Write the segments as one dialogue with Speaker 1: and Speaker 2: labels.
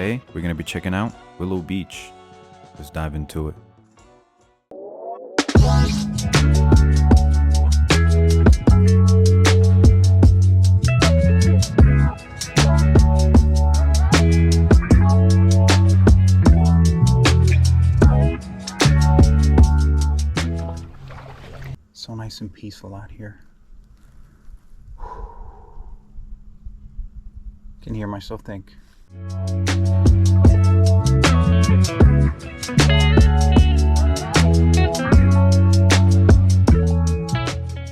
Speaker 1: Today, we're going to be checking out Willow Beach. Let's dive into it.
Speaker 2: So nice and peaceful out here. Can hear myself think.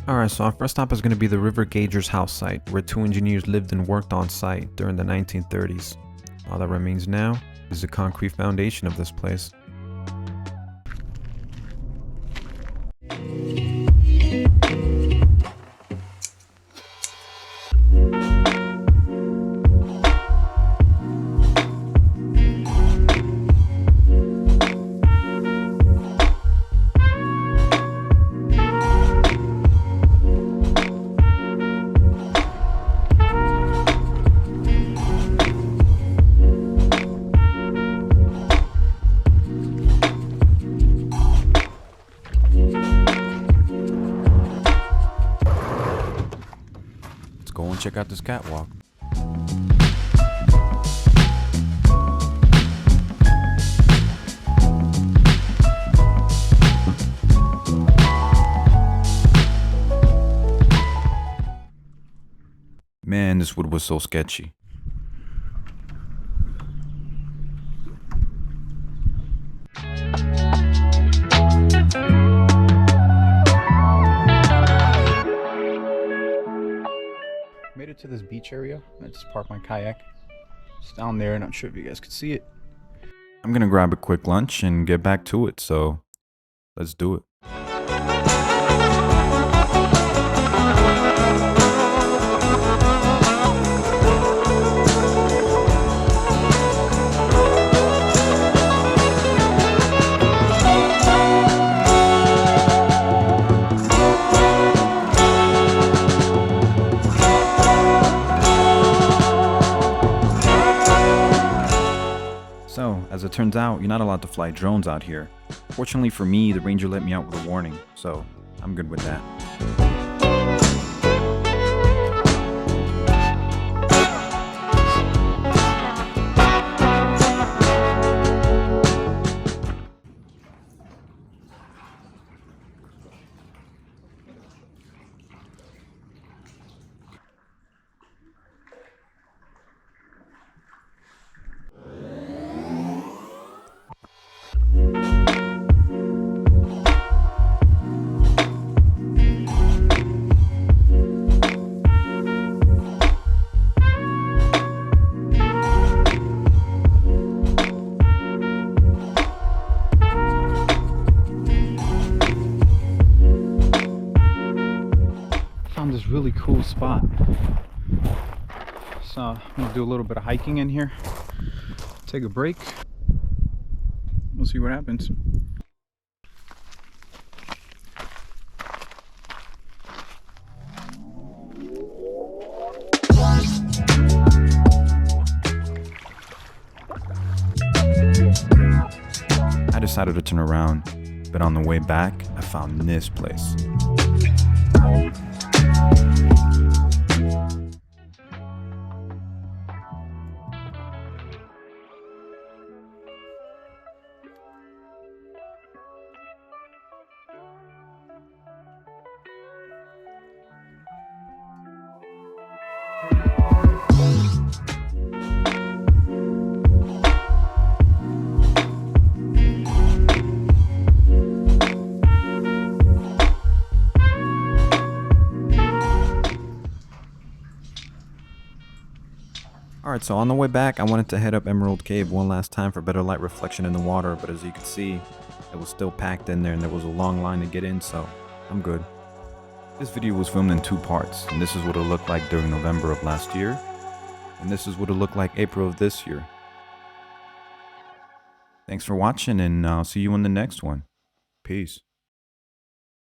Speaker 1: Alright, so our first stop is going to be the River Gauger's house site, where 2 engineers lived and worked on site during the 1930s. All that remains now is the concrete foundation of this place. Go and check out this catwalk. Man, this wood was so sketchy.
Speaker 2: Made it to this beach area. I just parked my kayak. It's down there, not sure if you guys could see it.
Speaker 1: I'm gonna grab a quick lunch and get back to it, so let's do it. So, as it turns out, you're not allowed to fly drones out here. Fortunately for me, the ranger let me out with a warning, so I'm good with that.
Speaker 2: Found this really cool spot. So I'm gonna do a little bit of hiking in here. Take a break. We'll see what happens.
Speaker 1: I decided to turn around, but on the way back, I found this place. Alright, so on the way back, I wanted to head up Emerald Cave one last time for better light reflection in the water, but as you can see, it was still packed in there and there was a long line to get in, so I'm good. This video was filmed in 2 parts, and this is what it looked like during November of last year, and this is what it looked like April of this year. Thanks for watching, and I'll see you in the next one. Peace.